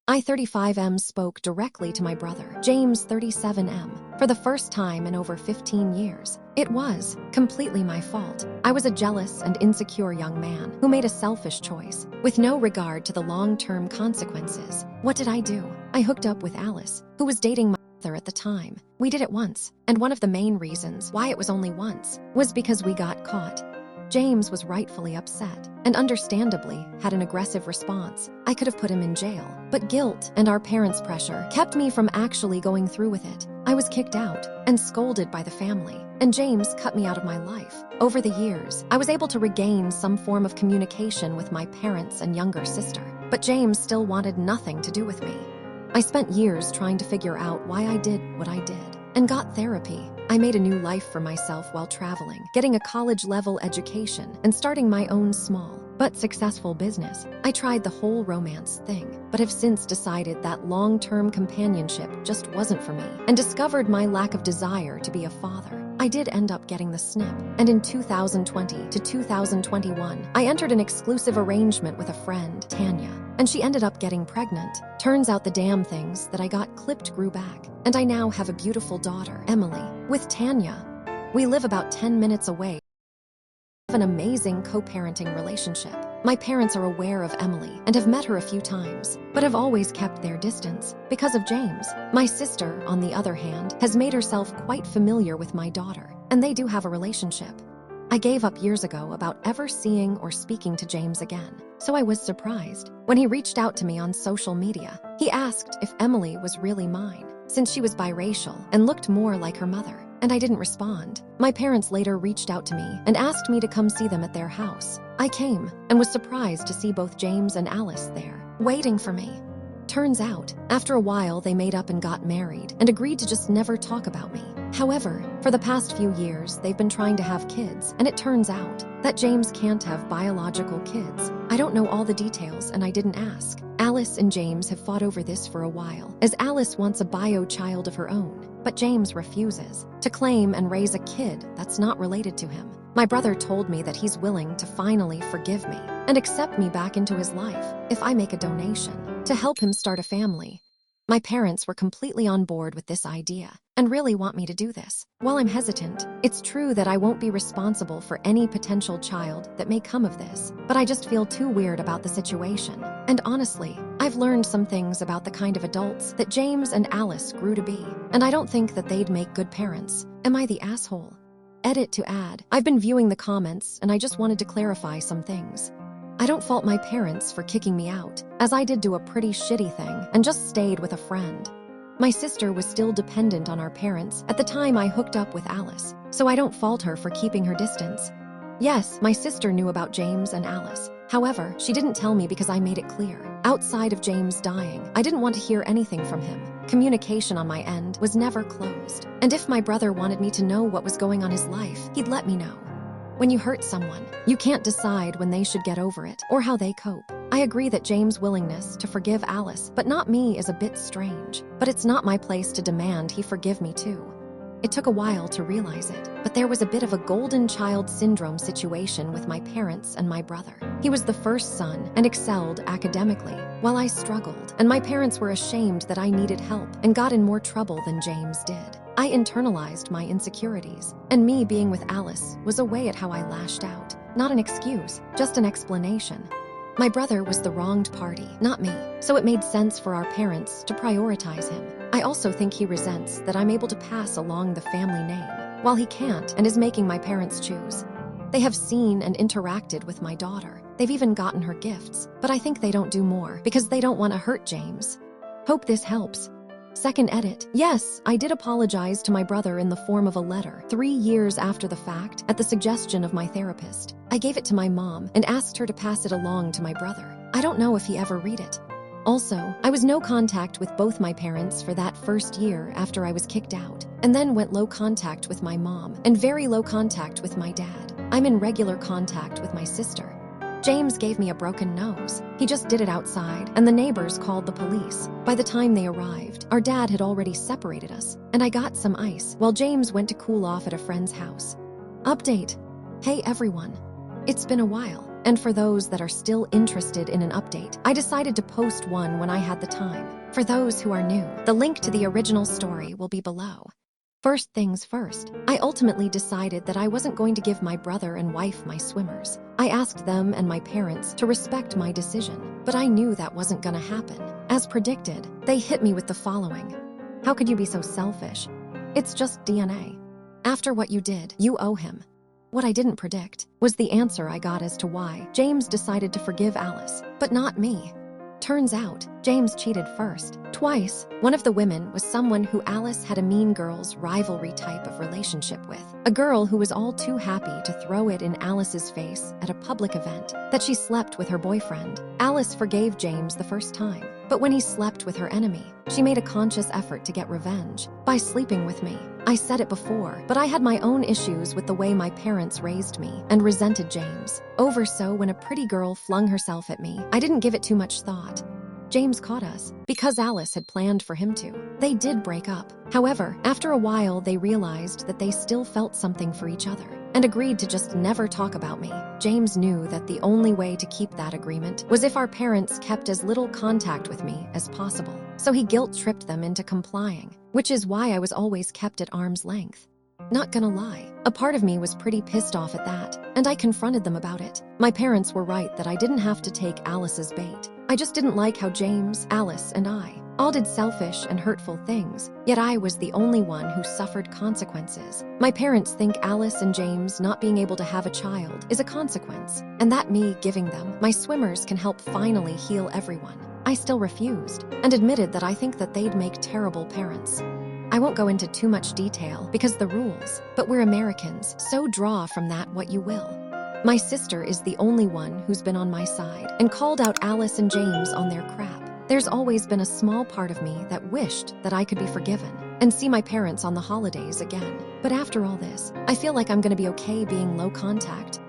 I 35M spoke directly to my brother, James 37M, for the first time in over 15 years. It was completely my fault. I was a jealous and insecure young man who made a selfish choice, with no regard to the long-term consequences. What did I do? I hooked up with Alice, who was dating my mother at the time. We did it once, and one of the main reasons why it was only once was because we got caught. James was rightfully upset, and understandably had an aggressive response. I could have put him in jail, but guilt and our parents' pressure kept me from actually going through with it. I was kicked out and scolded by the family, and James cut me out of my life. Over the years, I was able to regain some form of communication with my parents and younger sister, but James still wanted nothing to do with me. I spent years trying to figure out why I did what I did, and got therapy. I made a new life for myself while traveling, getting a college-level education, and starting my own small but successful business. I tried the whole romance thing, but have since decided that long-term companionship just wasn't for me, and discovered my lack of desire to be a father. I did end up getting the snip, and in 2020 to 2021, I entered an exclusive arrangement with a friend, Tanya, and she ended up getting pregnant. Turns out the damn things that I got clipped grew back, and I now have a beautiful daughter, Emily, with Tanya. We live about 10 minutes away. We have an amazing co-parenting relationship. My parents are aware of Emily and have met her a few times, but have always kept their distance because of James. My sister, on the other hand, has made herself quite familiar with my daughter, and they do have a relationship. I gave up years ago about ever seeing or speaking to James again, so I was surprised when he reached out to me on social media. He asked if Emily was really mine, since she was biracial and looked more like her mother, and I didn't respond. My parents later reached out to me and asked me to come see them at their house. I came and was surprised to see both James and Alice there, waiting for me. Turns out, after a while they made up and got married and agreed to just never talk about me. However, for the past few years, they've been trying to have kids, and it turns out that James can't have biological kids. I don't know all the details, and I didn't ask. Alice and James have fought over this for a while, as Alice wants a bio child of her own, but James refuses to claim and raise a kid that's not related to him. My brother told me that he's willing to finally forgive me and accept me back into his life if I make a donation to help him start a family. My parents were completely on board with this idea and really want me to do this. While I'm hesitant, it's true that I won't be responsible for any potential child that may come of this, but I just feel too weird about the situation. And honestly, I've learned some things about the kind of adults that James and Alice grew to be, and I don't think that they'd make good parents. Am I the asshole? Edit to add, I've been viewing the comments and I just wanted to clarify some things. I don't fault my parents for kicking me out, as I did do a pretty shitty thing and just stayed with a friend. My sister was still dependent on our parents at the time I hooked up with Alice, so I don't fault her for keeping her distance. Yes, my sister knew about James and Alice. However, she didn't tell me because I made it clear. Outside of James dying, I didn't want to hear anything from him. Communication on my end was never closed, and if my brother wanted me to know what was going on in his life, he'd let me know. When you hurt someone, you can't decide when they should get over it or how they cope. I agree that James' willingness to forgive Alice, but not me, is a bit strange. But it's not my place to demand he forgive me too. It took a while to realize it, but there was a bit of a golden child syndrome situation with my parents and my brother. He was the first son and excelled academically, while I struggled, and my parents were ashamed that I needed help and got in more trouble than James did. I internalized my insecurities, and me being with Alice was a way at how I lashed out. Not an excuse, just an explanation. My brother was the wronged party, not me, so it made sense for our parents to prioritize him. I also think he resents that I'm able to pass along the family name, while he can't and is making my parents choose. They have seen and interacted with my daughter. They've even gotten her gifts, but I think they don't do more because they don't want to hurt James. Hope this helps. Second edit. Yes, I did apologize to my brother in the form of a letter 3 years after the fact at the suggestion of my therapist. I gave it to my mom and asked her to pass it along to my brother. I don't know if he ever read it. Also, I was no contact with both my parents for that first year after I was kicked out, and then went low contact with my mom and very low contact with my dad. I'm in regular contact with my sister. James gave me a broken nose. He just did it outside, and the neighbors called the police. By the time they arrived, our dad had already separated us, and I got some ice while James went to cool off at a friend's house. Update. Hey everyone. It's been a while. And for those that are still interested in an update, I decided to post one when I had the time. For those who are new, the link to the original story will be below. First things first, I ultimately decided that I wasn't going to give my brother and wife my swimmers. I asked them and my parents to respect my decision, but I knew that wasn't gonna happen. As predicted, they hit me with the following. How could you be so selfish? It's just DNA. After what you did, you owe him. What I didn't predict was the answer I got as to why James decided to forgive Alice, but not me. Turns out, James cheated first, twice. One of the women was someone who Alice had a mean girls rivalry type of relationship with. A girl who was all too happy to throw it in Alice's face at a public event that she slept with her boyfriend. Alice forgave James the first time, but when he slept with her enemy, she made a conscious effort to get revenge by sleeping with me. I said it before, but I had my own issues with the way my parents raised me and resented James. Over so when a pretty girl flung herself at me, I didn't give it too much thought. James caught us because Alice had planned for him to. They did break up. However, after a while, they realized that they still felt something for each other and agreed to just never talk about me. James knew that the only way to keep that agreement was if our parents kept as little contact with me as possible. So he guilt-tripped them into complying, which is why I was always kept at arm's length. Not gonna lie, a part of me was pretty pissed off at that, and I confronted them about it. My parents were right that I didn't have to take Alice's bait. I just didn't like how James, Alice, and I all did selfish and hurtful things, yet I was the only one who suffered consequences. My parents think Alice and James not being able to have a child is a consequence, and that me giving them my swimmers can help finally heal everyone. I still refused, and admitted that I think that they'd make terrible parents. I won't go into too much detail because the rules, but we're Americans, so draw from that what you will. My sister is the only one who's been on my side and called out Alice and James on their crap. There's always been a small part of me that wished that I could be forgiven and see my parents on the holidays again. But after all this, I feel like I'm gonna be okay being low contact